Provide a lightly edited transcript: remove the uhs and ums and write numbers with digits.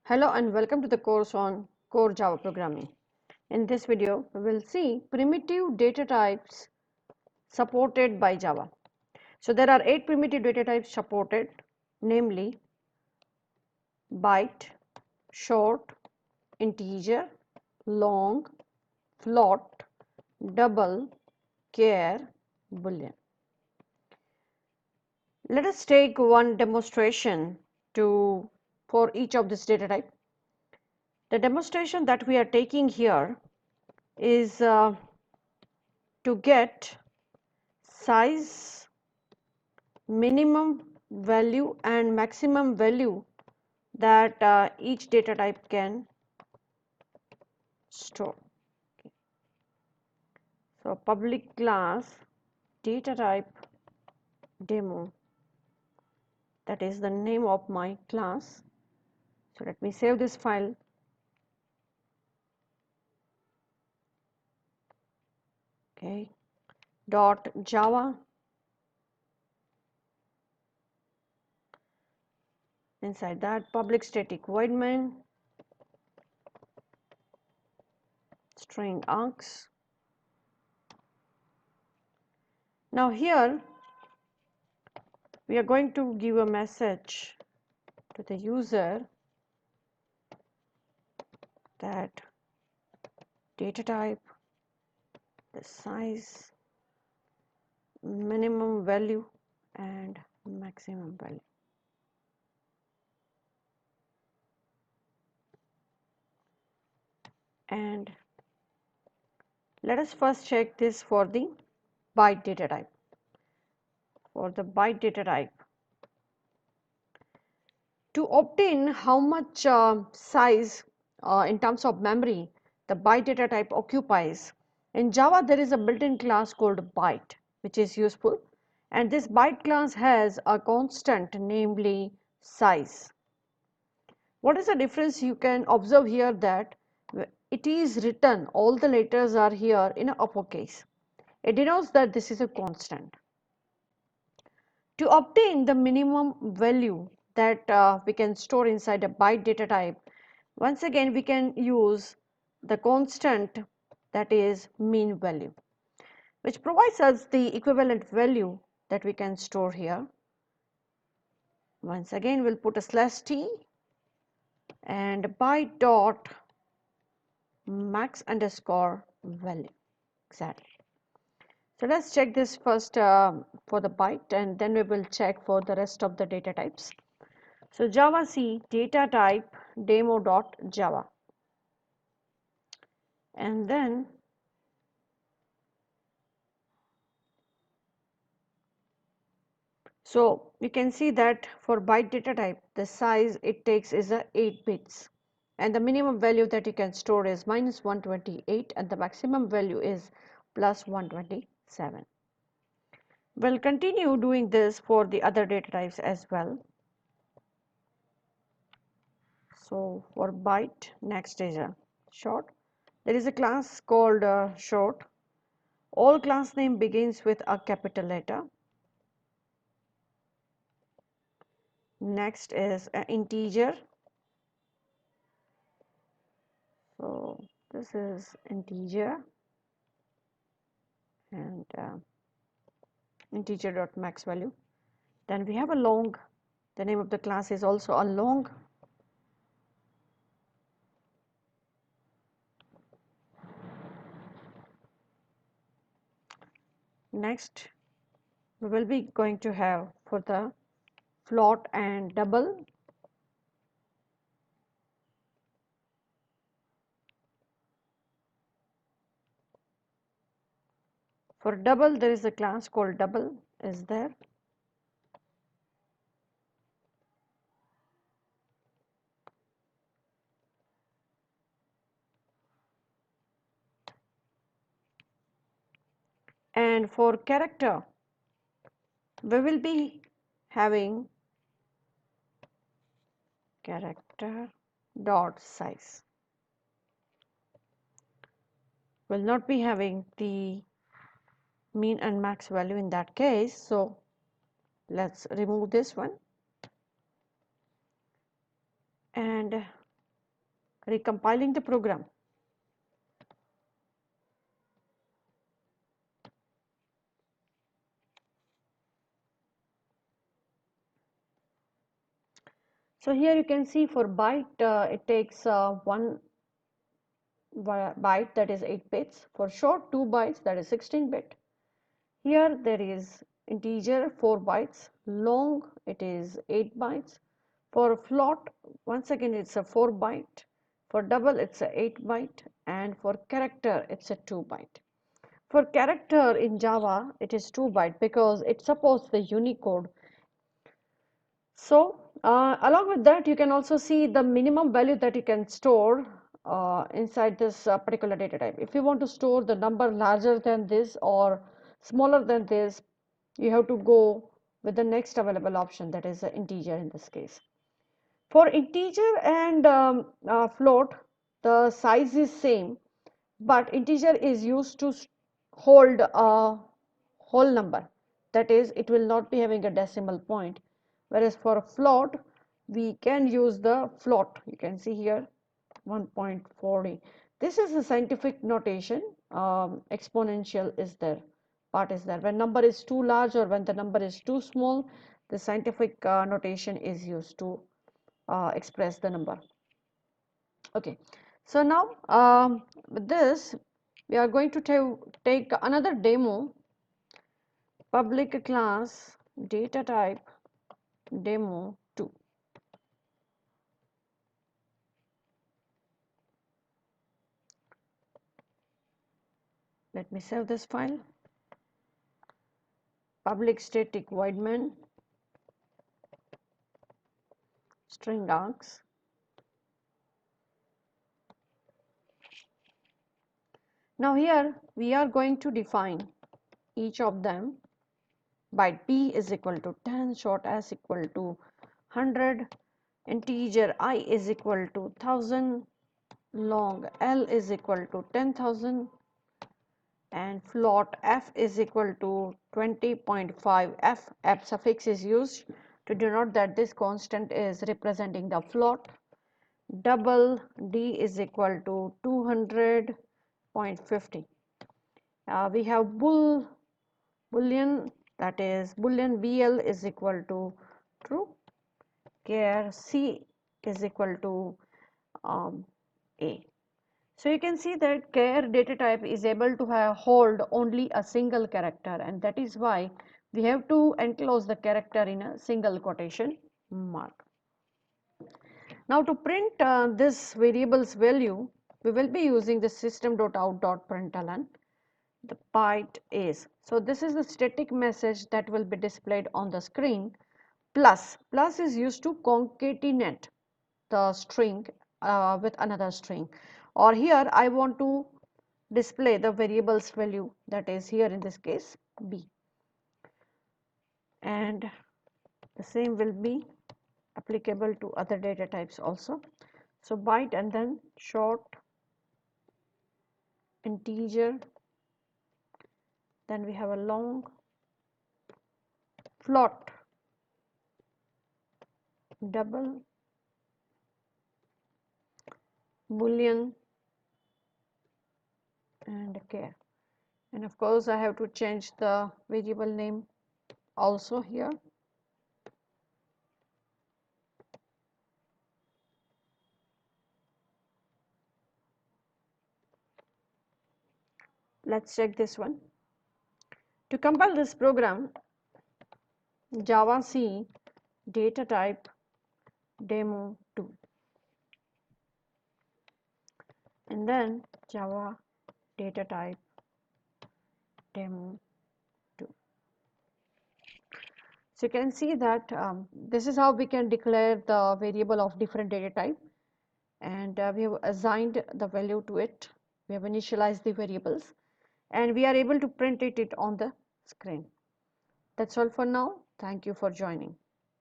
Hello and welcome to the course on core Java programming. In this video, we will see primitive data types supported by Java. So there are 8 primitive data types supported, namely byte, short, integer, long, float, double, char, boolean. Let us take one demonstration for each of this data type. The demonstration that we are taking here is to get size, minimum value and maximum value that each data type can store. Okay. So public class data type demo, that is the name of my class. So let me save this file. Okay, .java. Inside that, public static void main, string args. Now here we are going to give a message to the user that data type, the size, minimum value and maximum value. And let us first check this for the byte data type. For the byte data type, to obtain how much size in terms of memory the byte data type occupies, in Java there is a built-in class called byte which is useful, and this byte class has a constant, namely size. What is the difference? You can observe here that it is written, all the letters are here in uppercase. It denotes that this is a constant. To obtain the minimum value that we can store inside a byte data type, once again we can use the constant, that is mean value, which provides us the equivalent value that we can store here. Once again we'll put a /t and byte dot max underscore value. Exactly. So let's check this first for the byte, and then we will check for the rest of the data types. So Java C data type demo dot Java, and then so you can see that for byte data type the size it takes is a 8 bits, and the minimum value that you can store is -128 and the maximum value is +127. We'll continue doing this for the other data types as well. So for byte, next is a short. There is a class called short. All class name begins with a capital letter. Next is an integer. So this is integer, and integer dot max value. Then we have a long. The name of the class is also a long. Next we will be going to have for the float and double. For double there is a class called double is there. And for character we will be having character dot size. Will not be having the mean and max value in that case, so let's remove this one. And recompiling the program. So here you can see for byte, it takes one byte, that is 8 bits. For short, 2 bytes, that is 16 bit. Here there is integer 4 bytes, long it is 8 bytes. For float, once again it's a 4 byte. For double it's a 8 byte, and for character it's a 2 byte. For character in Java it is 2 byte because it supports the Unicode. So along with that, you can also see the minimum value that you can store inside this particular data type. If you want to store the number larger than this or smaller than this, you have to go with the next available option, that is an integer in this case. For integer and float, the size is same, but integer is used to hold a whole number, that is it will not be having a decimal point, whereas for a float we can use the float. You can see here 1.40. This is a scientific notation. Exponential is there, part is there. When number is too large or when the number is too small, the scientific notation is used to express the number. Okay, so now with this we are going to take another demo, public class data type demo 2. Let me save this file. Public static void main string args. Now here we are going to define each of them. Byte b is equal to 10, short s equal to 100, integer I is equal to 1000, long L is equal to 10,000, and float f is equal to 20.5 f suffix is used to denote that this constant is representing the float. Double d is equal to 200.50. We have boolean, that is boolean bl is equal to true, char c is equal to a. So you can see that char data type is able to hold only a single character, and that is why we have to enclose the character in a single quotation mark. Now to print this variable's value, we will be using the system.out.println. The byte is, so this is the static message that will be displayed on the screen. Plus is used to concatenate the string with another string, or here I want to display the variable's value, that is here in this case b, and the same will be applicable to other data types also. So byte and then short, integer, then we have a long, float, double, boolean, and char. And of course I have to change the variable name also here. Let's check this one. To compile this program, Java C data type demo 2, and then Java data type demo 2. So you can see that this is how we can declare the variable of different data type, and we have assigned the value to it. We have initialized the variables, and we are able to print it on the screen. That's all for now. Thank you for joining.